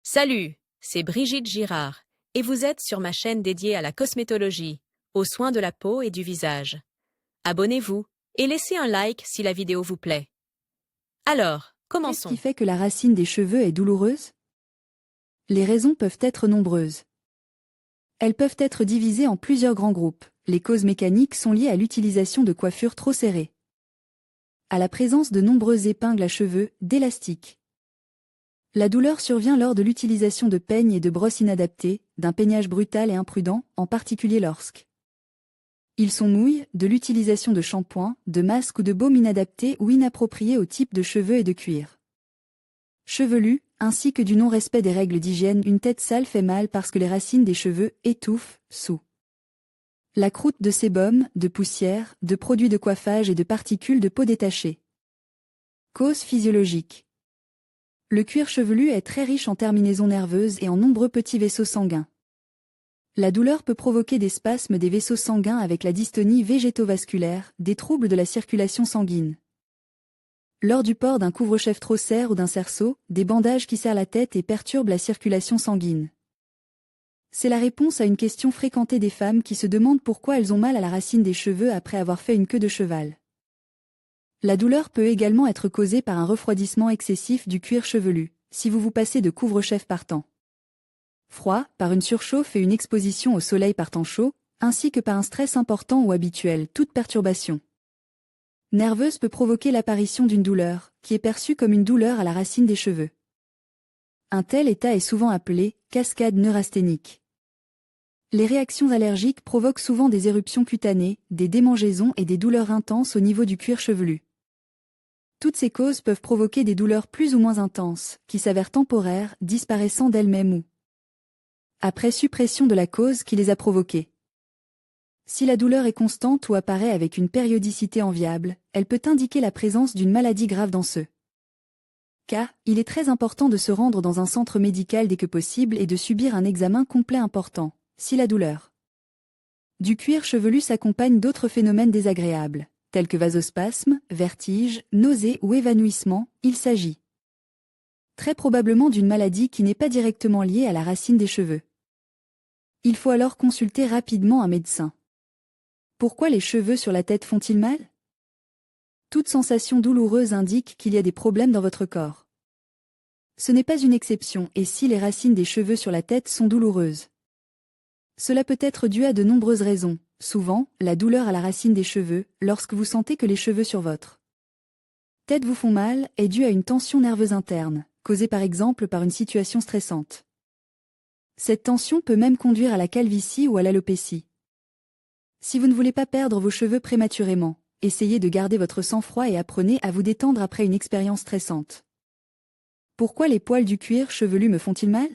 Salut, c'est Brigitte Girard, et vous êtes sur ma chaîne dédiée à la cosmétologie, aux soins de la peau et du visage. Abonnez-vous et laissez un like si la vidéo vous plaît. Alors, Qu'est-ce qui commençons. fait que la racine des cheveux est douloureuse? Les raisons peuvent être nombreuses. Elles peuvent être divisées en plusieurs grands groupes. Les causes mécaniques sont liées à l'utilisation de coiffures trop serrées, à la présence de nombreuses épingles à cheveux, d'élastiques. La douleur survient lors de l'utilisation de peignes et de brosses inadaptées, d'un peignage brutal et imprudent, en particulier lorsque ils sont mouillés, de l'utilisation de shampoings, de masques ou de baumes inadaptés ou inappropriés au type de cheveux et de cuir chevelu, ainsi que du non-respect des règles d'hygiène. Une tête sale fait mal parce que les racines des cheveux étouffent sous la croûte de sébum, de poussière, de produits de coiffage et de particules de peau détachées. Cause physiologique. Le cuir chevelu est très riche en terminaisons nerveuses et en nombreux petits vaisseaux sanguins. La douleur peut provoquer des spasmes des vaisseaux sanguins avec la dystonie végétovasculaire, des troubles de la circulation sanguine. Lors du port d'un couvre-chef trop serre ou d'un cerceau, des bandages qui serrent la tête et perturbent la circulation sanguine. C'est la réponse à une question fréquentée des femmes qui se demandent pourquoi elles ont mal à la racine des cheveux après avoir fait une queue de cheval. La douleur peut également être causée par un refroidissement excessif du cuir chevelu, si vous vous passez de couvre-chef par temps froid, par une surchauffe et une exposition au soleil par temps chaud, ainsi que par un stress important ou habituel. Toute perturbation nerveuse peut provoquer l'apparition d'une douleur, qui est perçue comme une douleur à la racine des cheveux. Un tel état est souvent appelé cascade neurasthénique. Les réactions allergiques provoquent souvent des éruptions cutanées, des démangeaisons et des douleurs intenses au niveau du cuir chevelu. Toutes ces causes peuvent provoquer des douleurs plus ou moins intenses, qui s'avèrent temporaires, disparaissant d'elles-mêmes ou après suppression de la cause qui les a provoquées. Si la douleur est constante ou apparaît avec une périodicité enviable, elle peut indiquer la présence d'une maladie grave dans ce cas. Il est très important de se rendre dans un centre médical dès que possible et de subir un examen complet important, si la douleur du cuir chevelu s'accompagne d'autres phénomènes désagréables, tels que vasospasmes, vertiges, nausées ou évanouissements. Il s'agit très probablement d'une maladie qui n'est pas directement liée à la racine des cheveux. Il faut alors consulter rapidement un médecin. Pourquoi les cheveux sur la tête font-ils mal? Toute sensation douloureuse indique qu'il y a des problèmes dans votre corps. Ce n'est pas une exception, et si les racines des cheveux sur la tête sont douloureuses, cela peut être dû à de nombreuses raisons. Souvent, la douleur à la racine des cheveux, lorsque vous sentez que les cheveux sur votre tête vous font mal, est due à une tension nerveuse interne, causée par exemple par une situation stressante. Cette tension peut même conduire à la calvitie ou à l'alopécie. Si vous ne voulez pas perdre vos cheveux prématurément, essayez de garder votre sang-froid et apprenez à vous détendre après une expérience stressante. Pourquoi les poils du cuir chevelu me font-ils mal?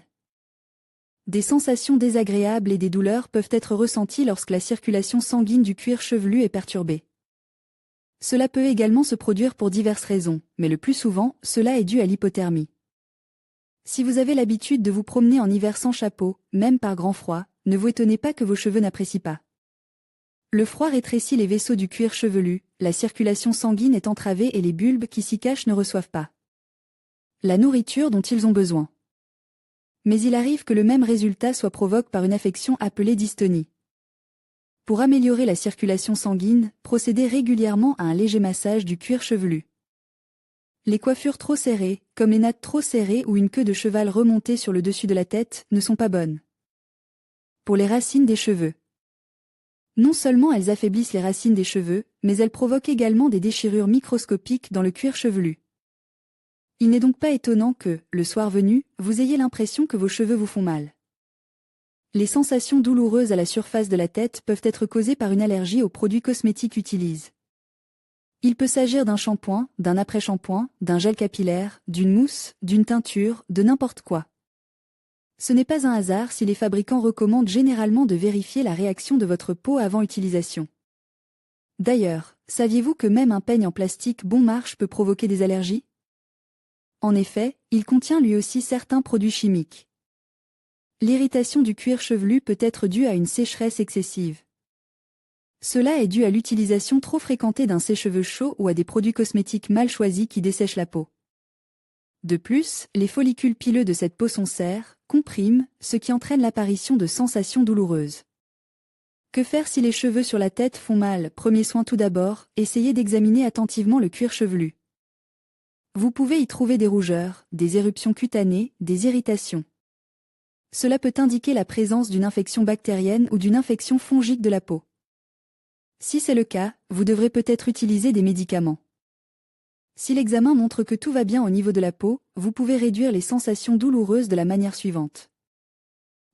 Des sensations désagréables et des douleurs peuvent être ressenties lorsque la circulation sanguine du cuir chevelu est perturbée. Cela peut également se produire pour diverses raisons, mais le plus souvent, cela est dû à l'hypothermie. Si vous avez l'habitude de vous promener en hiver sans chapeau, même par grand froid, ne vous étonnez pas que vos cheveux n'apprécient pas. Le froid rétrécit les vaisseaux du cuir chevelu, la circulation sanguine est entravée et les bulbes qui s'y cachent ne reçoivent pas la nourriture dont ils ont besoin. Mais il arrive que le même résultat soit provoqué par une affection appelée dystonie. Pour améliorer la circulation sanguine, procédez régulièrement à un léger massage du cuir chevelu. Les coiffures trop serrées, comme les nattes trop serrées ou une queue de cheval remontée sur le dessus de la tête, ne sont pas bonnes pour les racines des cheveux. Non seulement elles affaiblissent les racines des cheveux, mais elles provoquent également des déchirures microscopiques dans le cuir chevelu. Il n'est donc pas étonnant que, le soir venu, vous ayez l'impression que vos cheveux vous font mal. Les sensations douloureuses à la surface de la tête peuvent être causées par une allergie aux produits cosmétiques utilisés. Il peut s'agir d'un shampoing, d'un après-shampoing, d'un gel capillaire, d'une mousse, d'une teinture, de n'importe quoi. Ce n'est pas un hasard si les fabricants recommandent généralement de vérifier la réaction de votre peau avant utilisation. D'ailleurs, saviez-vous que même un peigne en plastique bon marche peut provoquer des allergies? En effet, il contient lui aussi certains produits chimiques. L'irritation du cuir chevelu peut être due à une sécheresse excessive. Cela est dû à l'utilisation trop fréquentée d'un sèche-cheveux chaud ou à des produits cosmétiques mal choisis qui dessèchent la peau. De plus, les follicules pileux de cette peau sont serrés, compriment, ce qui entraîne l'apparition de sensations douloureuses. Que faire si les cheveux sur la tête font mal? Premier soin tout d'abord, essayez d'examiner attentivement le cuir chevelu. Vous pouvez y trouver des rougeurs, des éruptions cutanées, des irritations. Cela peut indiquer la présence d'une infection bactérienne ou d'une infection fongique de la peau. Si c'est le cas, vous devrez peut-être utiliser des médicaments. Si l'examen montre que tout va bien au niveau de la peau, vous pouvez réduire les sensations douloureuses de la manière suivante.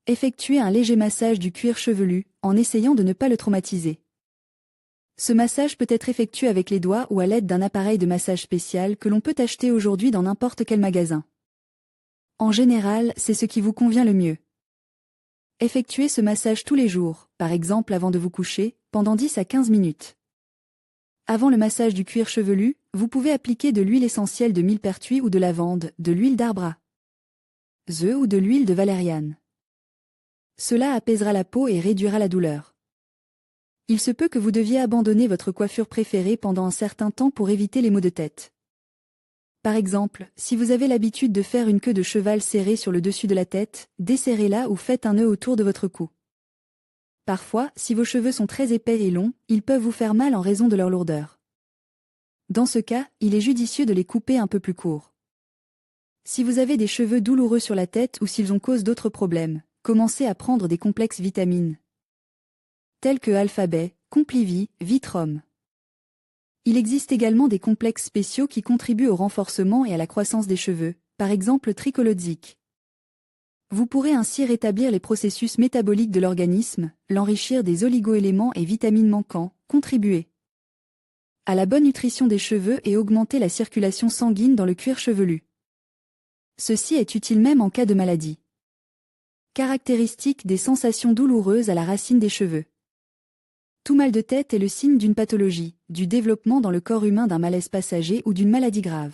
Effectuez un léger massage du cuir chevelu, en essayant de ne pas le traumatiser. Ce massage peut être effectué avec les doigts ou à l'aide d'un appareil de massage spécial que l'on peut acheter aujourd'hui dans n'importe quel magasin. En général, c'est ce qui vous convient le mieux. Effectuez ce massage tous les jours, par exemple avant de vous coucher, pendant 10 à 15 minutes. Avant le massage du cuir chevelu, vous pouvez appliquer de l'huile essentielle de millepertuis ou de lavande, de l'huile d'arbre à œufs ou de l'huile de valériane. Cela apaisera la peau et réduira la douleur. Il se peut que vous deviez abandonner votre coiffure préférée pendant un certain temps pour éviter les maux de tête. Par exemple, si vous avez l'habitude de faire une queue de cheval serrée sur le dessus de la tête, desserrez-la ou faites un nœud autour de votre cou. Parfois, si vos cheveux sont très épais et longs, ils peuvent vous faire mal en raison de leur lourdeur. Dans ce cas, il est judicieux de les couper un peu plus courts. Si vous avez des cheveux douloureux sur la tête ou s'ils ont cause d'autres problèmes, commencez à prendre des complexes vitamines tels que Alpha-B, Complivit, Vitrom. Il existe également des complexes spéciaux qui contribuent au renforcement et à la croissance des cheveux, par exemple Tricolodic. Vous pourrez ainsi rétablir les processus métaboliques de l'organisme, l'enrichir des oligo-éléments et vitamines manquants, contribuer à la bonne nutrition des cheveux et augmenter la circulation sanguine dans le cuir chevelu. Ceci est utile même en cas de maladie. Caractéristique des sensations douloureuses à la racine des cheveux. Tout mal de tête est le signe d'une pathologie, du développement dans le corps humain d'un malaise passager ou d'une maladie grave.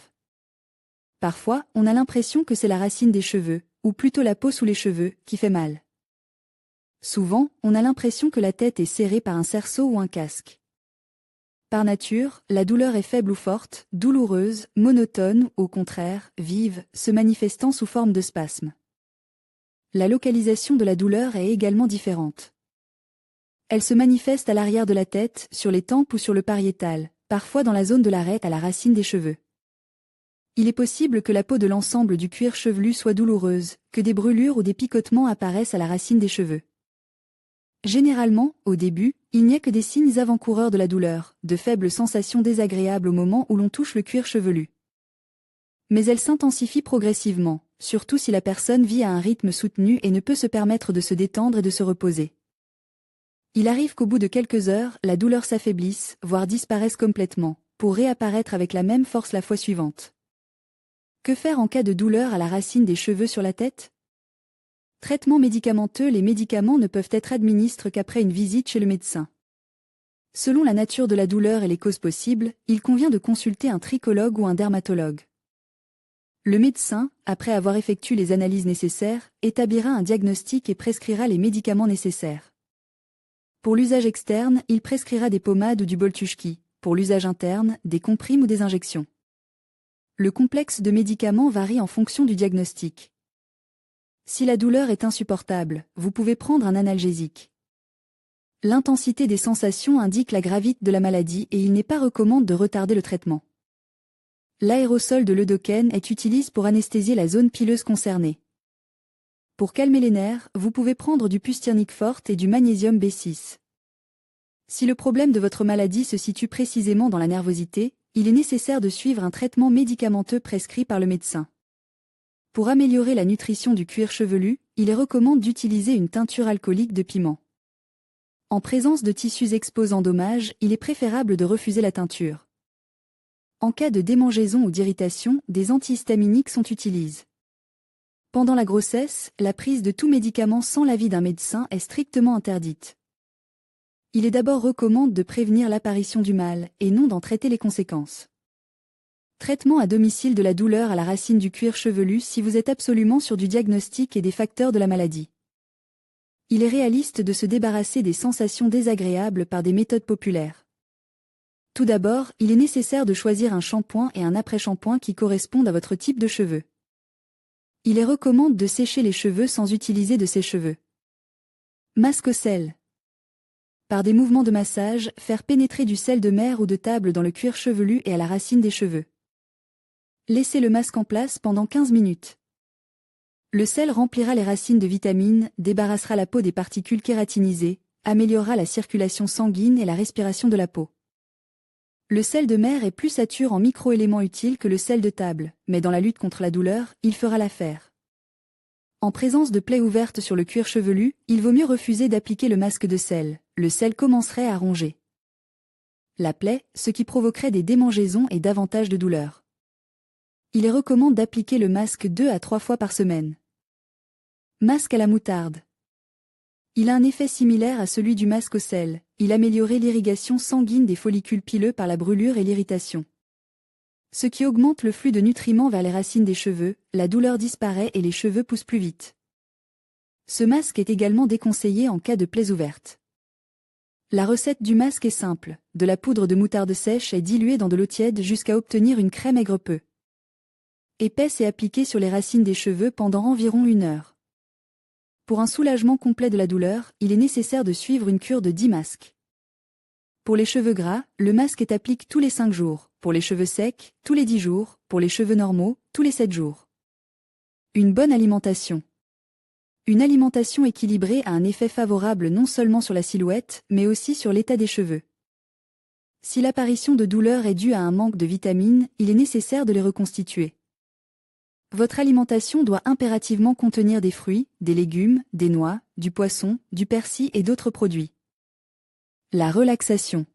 Parfois, on a l'impression que c'est la racine des cheveux, ou plutôt la peau sous les cheveux, qui fait mal. Souvent, on a l'impression que la tête est serrée par un cerceau ou un casque. Par nature, la douleur est faible ou forte, douloureuse, monotone, ou au contraire, vive, se manifestant sous forme de spasmes. La localisation de la douleur est également différente. Elle se manifeste à l'arrière de la tête, sur les tempes ou sur le pariétal, parfois dans la zone de l'arête à la racine des cheveux. Il est possible que la peau de l'ensemble du cuir chevelu soit douloureuse, que des brûlures ou des picotements apparaissent à la racine des cheveux. Généralement, au début, il n'y a que des signes avant-coureurs de la douleur, de faibles sensations désagréables au moment où l'on touche le cuir chevelu. Mais elle s'intensifie progressivement, surtout si la personne vit à un rythme soutenu et ne peut se permettre de se détendre et de se reposer. Il arrive qu'au bout de quelques heures, la douleur s'affaiblisse, voire disparaisse complètement, pour réapparaître avec la même force la fois suivante. Que faire en cas de douleur à la racine des cheveux sur la tête? Traitement médicamenteux. Les médicaments ne peuvent être administrés qu'après une visite chez le médecin. Selon la nature de la douleur et les causes possibles, il convient de consulter un tricologue ou un dermatologue. Le médecin, après avoir effectué les analyses nécessaires, établira un diagnostic et prescrira les médicaments nécessaires. Pour l'usage externe, il prescrira des pommades ou du Boltuschki, pour l'usage interne, des comprimes ou des injections. Le complexe de médicaments varie en fonction du diagnostic. Si la douleur est insupportable, vous pouvez prendre un analgésique. L'intensité des sensations indique la gravité de la maladie et il n'est pas recommandé de retarder le traitement. L'aérosol de l'œdokène est utilisé pour anesthésier la zone pileuse concernée. Pour calmer les nerfs, vous pouvez prendre du Pustyrnik forte et du magnésium B6. Si le problème de votre maladie se situe précisément dans la nervosité, il est nécessaire de suivre un traitement médicamenteux prescrit par le médecin. Pour améliorer la nutrition du cuir chevelu, il est recommandé d'utiliser une teinture alcoolique de piment. En présence de tissus exposant dommages, il est préférable de refuser la teinture. En cas de démangeaison ou d'irritation, des antihistaminiques sont utilisés. Pendant la grossesse, la prise de tout médicament sans l'avis d'un médecin est strictement interdite. Il est d'abord recommandé de prévenir l'apparition du mal, et non d'en traiter les conséquences. Traitement à domicile de la douleur à la racine du cuir chevelu si vous êtes absolument sûr du diagnostic et des facteurs de la maladie. Il est réaliste de se débarrasser des sensations désagréables par des méthodes populaires. Tout d'abord, il est nécessaire de choisir un shampoing et un après-shampoing qui correspondent à votre type de cheveux. Il est recommandé de sécher les cheveux sans utiliser de sèche-cheveux. Masque au sel. Par des mouvements de massage, faire pénétrer du sel de mer ou de table dans le cuir chevelu et à la racine des cheveux. Laissez le masque en place pendant 15 minutes. Le sel remplira les racines de vitamines, débarrassera la peau des particules kératinisées, améliorera la circulation sanguine et la respiration de la peau. Le sel de mer est plus saturé en microéléments utiles que le sel de table, mais dans la lutte contre la douleur, il fera l'affaire. En présence de plaies ouvertes sur le cuir chevelu, il vaut mieux refuser d'appliquer le masque de sel, le sel commencerait à ronger la plaie, ce qui provoquerait des démangeaisons et davantage de douleur. Il est recommandé d'appliquer le masque 2 à 3 fois par semaine. Masque à la moutarde. Il a un effet similaire à celui du masque au sel, il améliorait l'irrigation sanguine des follicules pileux par la brûlure et l'irritation. Ce qui augmente le flux de nutriments vers les racines des cheveux, la douleur disparaît et les cheveux poussent plus vite. Ce masque est également déconseillé en cas de plaies ouvertes. La recette du masque est simple, de la poudre de moutarde sèche est diluée dans de l'eau tiède jusqu'à obtenir une crème aigre peu épaisse et appliquée sur les racines des cheveux pendant environ 1 heure. Pour un soulagement complet de la douleur, il est nécessaire de suivre une cure de 10 masques. Pour les cheveux gras, le masque est appliqué tous les 5 jours, pour les cheveux secs, tous les 10 jours, pour les cheveux normaux, tous les 7 jours. Une bonne alimentation. Une alimentation équilibrée a un effet favorable non seulement sur la silhouette, mais aussi sur l'état des cheveux. Si l'apparition de douleurs est due à un manque de vitamines, il est nécessaire de les reconstituer. Votre alimentation doit impérativement contenir des fruits, des légumes, des noix, du poisson, du persil et d'autres produits. La relaxation.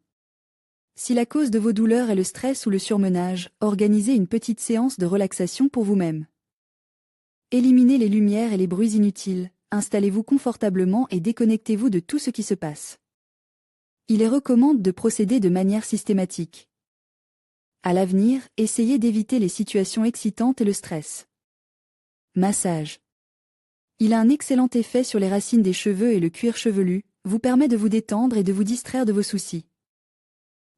Si la cause de vos douleurs est le stress ou le surmenage, organisez une petite séance de relaxation pour vous-même. Éliminez les lumières et les bruits inutiles, installez-vous confortablement et déconnectez-vous de tout ce qui se passe. Il est recommandé de procéder de manière systématique. À l'avenir, essayez d'éviter les situations excitantes et le stress. Massage. Il a un excellent effet sur les racines des cheveux et le cuir chevelu, vous permet de vous détendre et de vous distraire de vos soucis.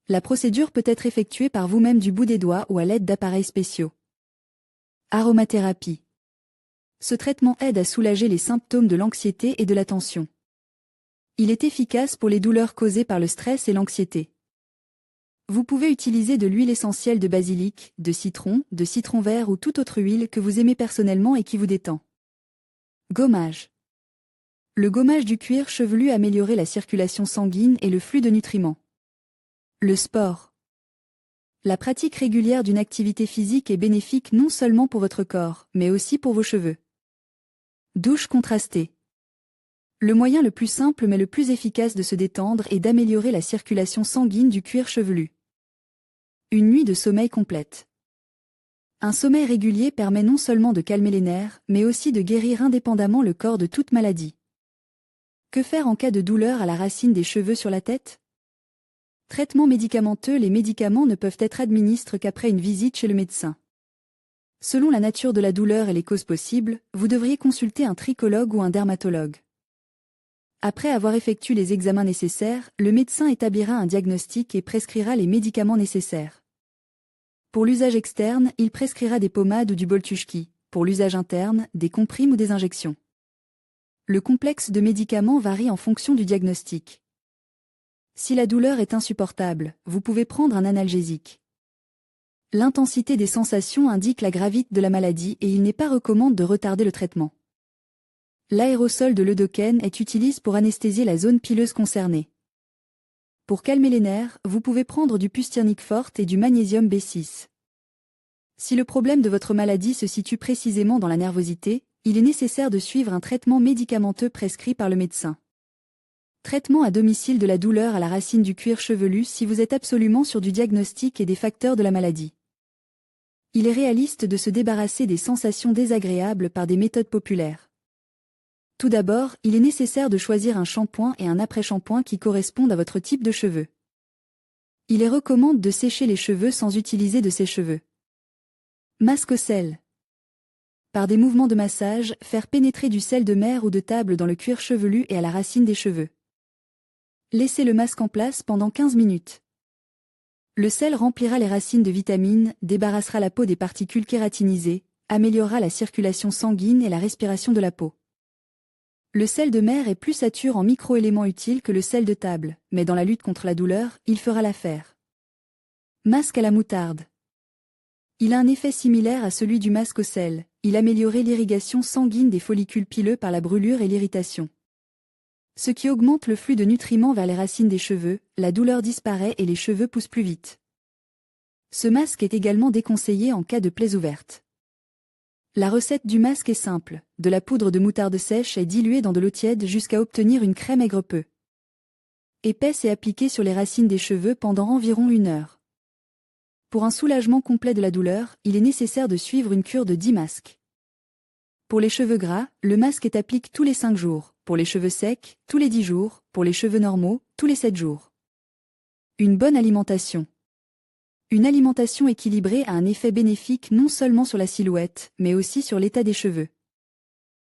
La procédure peut être effectuée par vous-même du bout des doigts ou à l'aide d'appareils spéciaux. Aromathérapie. Ce traitement aide à soulager les symptômes de l'anxiété et de la tension. Il est efficace pour les douleurs causées par le stress et l'anxiété. Vous pouvez utiliser de l'huile essentielle de basilic, de citron vert ou toute autre huile que vous aimez personnellement et qui vous détend. Gommage. Le gommage du cuir chevelu améliorait la circulation sanguine et le flux de nutriments. Le sport. La pratique régulière d'une activité physique est bénéfique non seulement pour votre corps, mais aussi pour vos cheveux. Douche contrastée. Le moyen le plus simple mais le plus efficace de se détendre est d'améliorer la circulation sanguine du cuir chevelu. Une nuit de sommeil complète. Un sommeil régulier permet non seulement de calmer les nerfs, mais aussi de guérir indépendamment le corps de toute maladie. Que faire en cas de douleur à la racine des cheveux sur la tête? Traitement médicamenteux. Les médicaments ne peuvent être administrés qu'après une visite chez le médecin. Selon la nature de la douleur et les causes possibles, vous devriez consulter un tricologue ou un dermatologue. Après avoir effectué les examens nécessaires, le médecin établira un diagnostic et prescrira les médicaments nécessaires. Pour l'usage externe, il prescrira des pommades ou du Boltuschki, pour l'usage interne, des comprimes ou des injections. Le complexe de médicaments varie en fonction du diagnostic. Si la douleur est insupportable, vous pouvez prendre un analgésique. L'intensité des sensations indique la gravité de la maladie et il n'est pas recommandé de retarder le traitement. L'aérosol de l'œdokène est utilisé pour anesthésier la zone pileuse concernée. Pour calmer les nerfs, vous pouvez prendre du Pustyrnik forte et du magnésium B6. Si le problème de votre maladie se situe précisément dans la nervosité, il est nécessaire de suivre un traitement médicamenteux prescrit par le médecin. Traitement à domicile de la douleur à la racine du cuir chevelu si vous êtes absolument sûr du diagnostic et des facteurs de la maladie. Il est réaliste de se débarrasser des sensations désagréables par des méthodes populaires. Tout d'abord, il est nécessaire de choisir un shampoing et un après-shampoing qui correspondent à votre type de cheveux. Il est recommandé de sécher les cheveux sans utiliser de sèche-cheveux. Masque au sel. Par des mouvements de massage, faire pénétrer du sel de mer ou de table dans le cuir chevelu et à la racine des cheveux. Laissez le masque en place pendant 15 minutes. Le sel remplira les racines de vitamines, débarrassera la peau des particules kératinisées, améliorera la circulation sanguine et la respiration de la peau. Le sel de mer est plus saturé en microéléments utiles que le sel de table, mais dans la lutte contre la douleur, il fera l'affaire. Masque à la moutarde. Il a un effet similaire à celui du masque au sel, il améliorait l'irrigation sanguine des follicules pileux par la brûlure et l'irritation. Ce qui augmente le flux de nutriments vers les racines des cheveux, la douleur disparaît et les cheveux poussent plus vite. Ce masque est également déconseillé en cas de plaies ouvertes. La recette du masque est simple, de la poudre de moutarde sèche est diluée dans de l'eau tiède jusqu'à obtenir une crème aigre-peu. Épaisse et appliquée sur les racines des cheveux pendant environ 1 heure. Pour un soulagement complet de la douleur, il est nécessaire de suivre une cure de 10 masques. Pour les cheveux gras, le masque est appliqué tous les 5 jours, pour les cheveux secs, tous les 10 jours, pour les cheveux normaux, tous les 7 jours. Une bonne alimentation. Une alimentation équilibrée a un effet bénéfique non seulement sur la silhouette, mais aussi sur l'état des cheveux.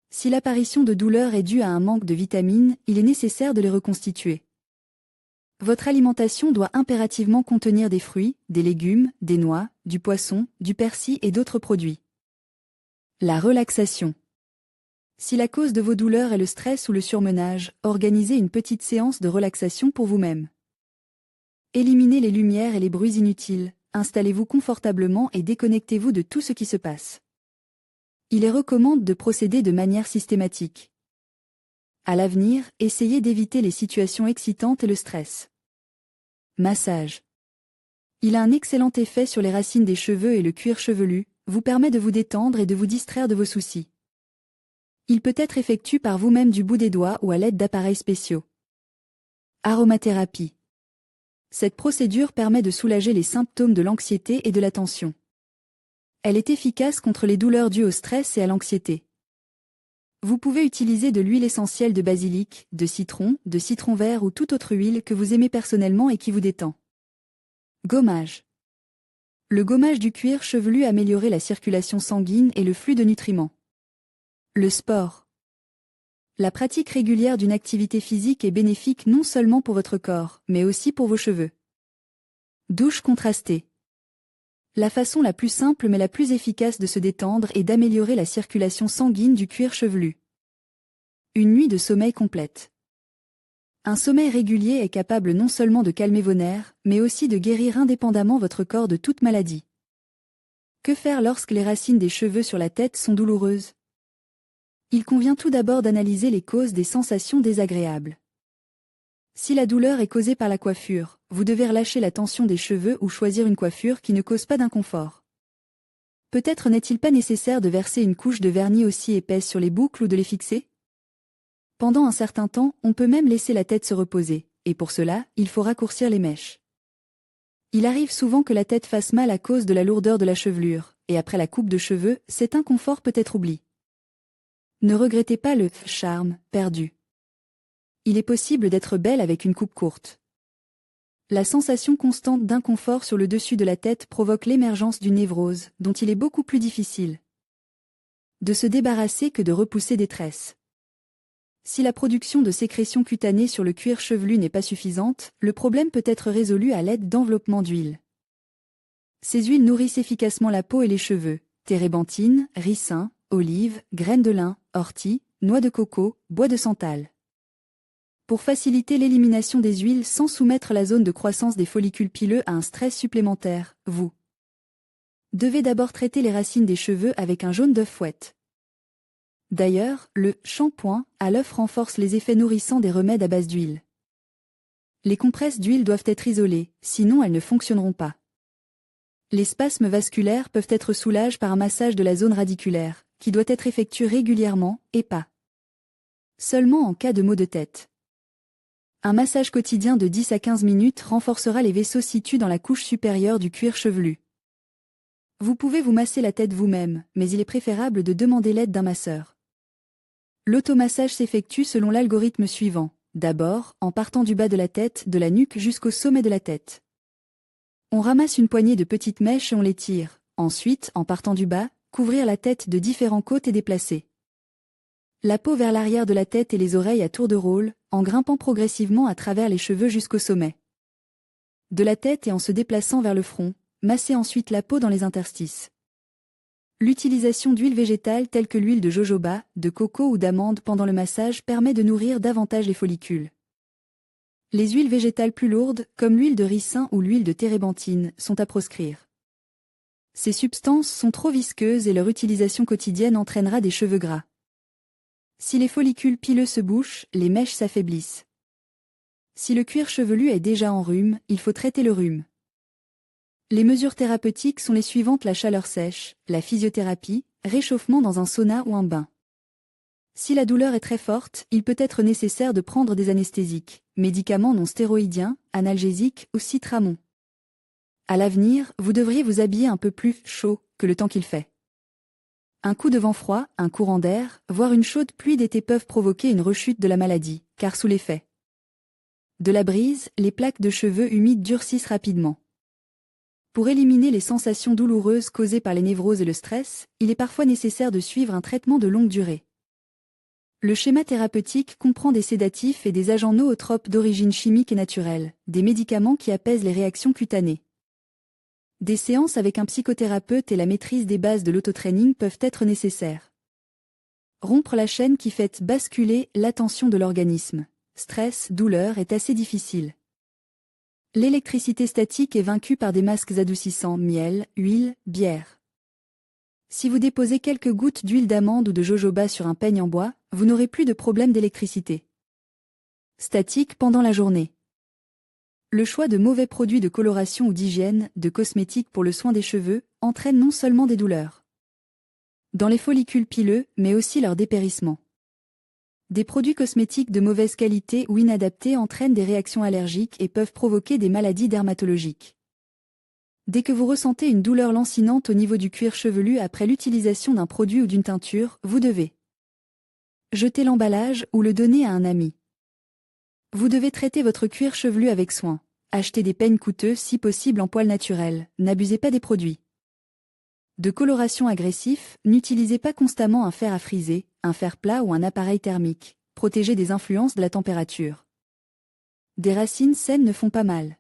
Si l'apparition de douleurs est due à un manque de vitamines, il est nécessaire de les reconstituer. Votre alimentation doit impérativement contenir des fruits, des légumes, des noix, du poisson, du persil et d'autres produits. La relaxation. Si la cause de vos douleurs est le stress ou le surmenage, organisez une petite séance de relaxation pour vous-même. Éliminez les lumières et les bruits inutiles, installez-vous confortablement et déconnectez-vous de tout ce qui se passe. Il est recommandé de procéder de manière systématique. À l'avenir, essayez d'éviter les situations excitantes et le stress. Massage. Il a un excellent effet sur les racines des cheveux et le cuir chevelu, vous permet de vous détendre et de vous distraire de vos soucis. Il peut être effectué par vous-même du bout des doigts ou à l'aide d'appareils spéciaux. Aromathérapie. Cette procédure permet de soulager les symptômes de l'anxiété et de la tension. Elle est efficace contre les douleurs dues au stress et à l'anxiété. Vous pouvez utiliser de l'huile essentielle de basilic, de citron vert ou toute autre huile que vous aimez personnellement et qui vous détend. Gommage. Le gommage du cuir chevelu améliore la circulation sanguine et le flux de nutriments. Le sport. La pratique régulière d'une activité physique est bénéfique non seulement pour votre corps, mais aussi pour vos cheveux. Douche contrastée. La façon la plus simple mais la plus efficace de se détendre est d'améliorer la circulation sanguine du cuir chevelu. Une nuit de sommeil complète. Un sommeil régulier est capable non seulement de calmer vos nerfs, mais aussi de guérir indépendamment votre corps de toute maladie. Que faire lorsque les racines des cheveux sur la tête sont douloureuses? Il convient tout d'abord d'analyser les causes des sensations désagréables. Si la douleur est causée par la coiffure, vous devez relâcher la tension des cheveux ou choisir une coiffure qui ne cause pas d'inconfort. Peut-être n'est-il pas nécessaire de verser une couche de vernis aussi épaisse sur les boucles ou de les fixer? Pendant un certain temps, on peut même laisser la tête se reposer, et pour cela, il faut raccourcir les mèches. Il arrive souvent que la tête fasse mal à cause de la lourdeur de la chevelure, et après la coupe de cheveux, cet inconfort peut être oublié. Ne regrettez pas le charme perdu. Il est possible d'être belle avec une coupe courte. La sensation constante d'inconfort sur le dessus de la tête provoque l'émergence d'une névrose, dont il est beaucoup plus difficile de se débarrasser que de repousser des tresses. Si la production de sécrétions cutanées sur le cuir chevelu n'est pas suffisante, le problème peut être résolu à l'aide d'enveloppements d'huile. Ces huiles nourrissent efficacement la peau et les cheveux, térébenthine, ricin, olive, graines de lin, ortie, noix de coco, bois de santal. Pour faciliter l'élimination des huiles sans soumettre la zone de croissance des follicules pileux à un stress supplémentaire, vous devez d'abord traiter les racines des cheveux avec un jaune d'œuf fouette. D'ailleurs, le shampoing à l'œuf renforce les effets nourrissants des remèdes à base d'huile. Les compresses d'huile doivent être isolées, sinon elles ne fonctionneront pas. Les spasmes vasculaires peuvent être soulagés par un massage de la zone radiculaire, qui doit être effectué régulièrement, et pas seulement en cas de maux de tête. Un massage quotidien de 10 à 15 minutes renforcera les vaisseaux situés dans la couche supérieure du cuir chevelu. Vous pouvez vous masser la tête vous-même, mais il est préférable de demander l'aide d'un masseur. L'automassage s'effectue selon l'algorithme suivant. D'abord, en partant du bas de la tête, de la nuque jusqu'au sommet de la tête. On ramasse une poignée de petites mèches et on les tire. Ensuite, en partant du bas, couvrir la tête de différents côtés et déplacer la peau vers l'arrière de la tête et les oreilles à tour de rôle, en grimpant progressivement à travers les cheveux jusqu'au sommet. de la tête et en se déplaçant vers le front, massez ensuite la peau dans les interstices. L'utilisation d'huiles végétales telles que l'huile de jojoba, de coco ou d'amande pendant le massage permet de nourrir davantage les follicules. Les huiles végétales plus lourdes, comme l'huile de ricin ou l'huile de térébenthine, sont à proscrire. Ces substances sont trop visqueuses et leur utilisation quotidienne entraînera des cheveux gras. Si les follicules pileux se bouchent, les mèches s'affaiblissent. Si le cuir chevelu est déjà en rhume, il faut traiter le rhume. Les mesures thérapeutiques sont les suivantes: la chaleur sèche, la physiothérapie, réchauffement dans un sauna ou un bain. Si la douleur est très forte, il peut être nécessaire de prendre des anesthésiques, médicaments non stéroïdiens, analgésiques ou citramon. À l'avenir, vous devriez vous habiller un peu plus chaud que le temps qu'il fait. Un coup de vent froid, un courant d'air, voire une chaude pluie d'été peuvent provoquer une rechute de la maladie, car sous l'effet de la brise, les plaques de cheveux humides durcissent rapidement. Pour éliminer les sensations douloureuses causées par les névroses et le stress, il est parfois nécessaire de suivre un traitement de longue durée. Le schéma thérapeutique comprend des sédatifs et des agents nootropes d'origine chimique et naturelle, des médicaments qui apaisent les réactions cutanées. Des séances avec un psychothérapeute et la maîtrise des bases de l'autotraining peuvent être nécessaires. Rompre la chaîne qui fait basculer l'attention de l'organisme. Stress, douleur est assez difficile. L'électricité statique est vaincue par des masques adoucissants, miel, huile, bière. Si vous déposez quelques gouttes d'huile d'amande ou de jojoba sur un peigne en bois, vous n'aurez plus de problème d'électricité statique pendant la journée. Le choix de mauvais produits de coloration ou d'hygiène, de cosmétiques pour le soin des cheveux, entraîne non seulement des douleurs dans les follicules pileux, mais aussi leur dépérissement. Des produits cosmétiques de mauvaise qualité ou inadaptés entraînent des réactions allergiques et peuvent provoquer des maladies dermatologiques. Dès que vous ressentez une douleur lancinante au niveau du cuir chevelu après l'utilisation d'un produit ou d'une teinture, vous devez jeter l'emballage ou le donner à un ami. Vous devez traiter votre cuir chevelu avec soin. Achetez des peignes coûteux si possible en poils naturels, n'abusez pas des produits de coloration agressifs, n'utilisez pas constamment un fer à friser, un fer plat ou un appareil thermique, protégez des influences de la température. Des racines saines ne font pas mal.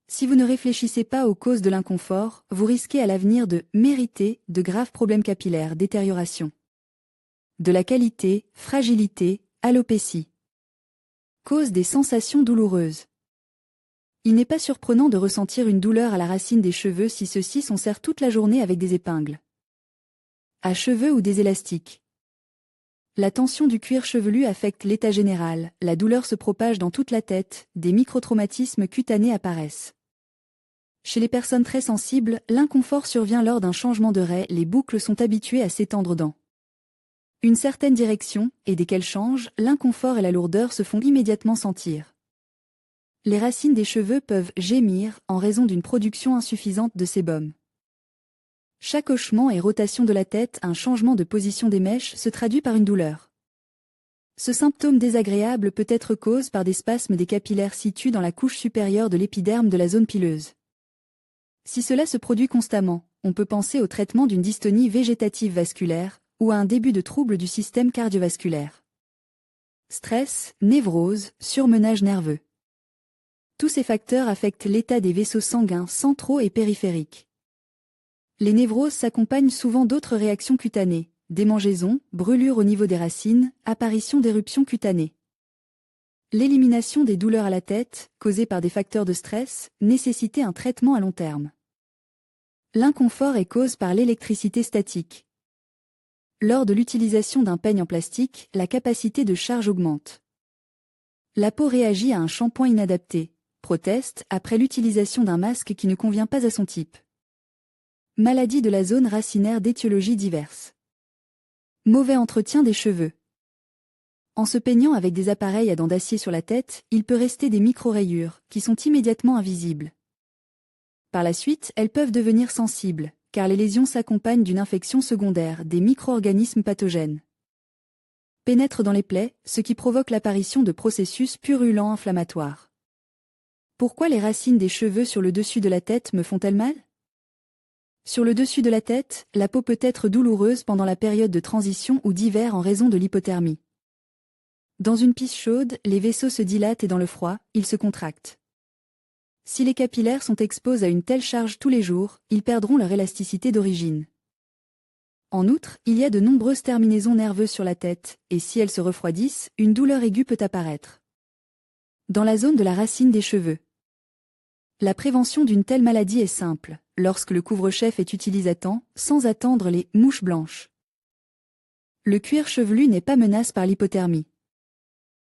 Si vous ne réfléchissez pas aux causes de l'inconfort, vous risquez à l'avenir de mériter de graves problèmes capillaires, détérioration de la qualité, fragilité, alopécie. Cause des sensations douloureuses. Il n'est pas surprenant de ressentir une douleur à la racine des cheveux si ceux-ci sont serrés toute la journée avec des épingles à cheveux ou des élastiques. La tension du cuir chevelu affecte l'état général, la douleur se propage dans toute la tête, des microtraumatismes cutanés apparaissent. Chez les personnes très sensibles, l'inconfort survient lors d'un changement de raie, les boucles sont habituées à s'étendre dans une certaine direction, et dès qu'elles changent, l'inconfort et la lourdeur se font immédiatement sentir. Les racines des cheveux peuvent gémir en raison d'une production insuffisante de sébum. Chaque hochement et rotation de la tête, un changement de position des mèches se traduit par une douleur. Ce symptôme désagréable peut être causé par des spasmes des capillaires situés dans la couche supérieure de l'épiderme de la zone pileuse. Si cela se produit constamment, on peut penser au traitement d'une dystonie végétative vasculaire ou à un début de trouble du système cardiovasculaire. Stress, névrose, surmenage nerveux. Tous ces facteurs affectent l'état des vaisseaux sanguins centraux et périphériques. Les névroses s'accompagnent souvent d'autres réactions cutanées, démangeaisons, brûlures au niveau des racines, apparition d'éruptions cutanées. L'élimination des douleurs à la tête, causées par des facteurs de stress, nécessitait un traitement à long terme. L'inconfort est causé par l'électricité statique. Lors de l'utilisation d'un peigne en plastique, la capacité de charge augmente. La peau réagit à un shampoing inadapté, proteste après l'utilisation d'un masque qui ne convient pas à son type. Maladie de la zone racinaire d'étiologies diverses. Mauvais entretien des cheveux. En se peignant avec des appareils à dents d'acier sur la tête, il peut rester des micro-rayures, qui sont immédiatement invisibles. Par la suite, elles peuvent devenir sensibles, car les lésions s'accompagnent d'une infection secondaire, des micro-organismes pathogènes pénètrent dans les plaies, ce qui provoque l'apparition de processus purulents inflammatoires. Pourquoi les racines des cheveux sur le dessus de la tête me font-elles mal ? Sur le dessus de la tête, la peau peut être douloureuse pendant la période de transition ou d'hiver en raison de l'hypothermie. Dans une pièce chaude, les vaisseaux se dilatent et dans le froid, ils se contractent. Si les capillaires sont exposés à une telle charge tous les jours, ils perdront leur élasticité d'origine. En outre, il y a de nombreuses terminaisons nerveuses sur la tête, et si elles se refroidissent, une douleur aiguë peut apparaître. Dans la zone de la racine des cheveux. La prévention d'une telle maladie est simple, lorsque le couvre-chef est utilisé à temps, sans attendre les « mouches blanches ». Le cuir chevelu n'est pas menace par l'hypothermie.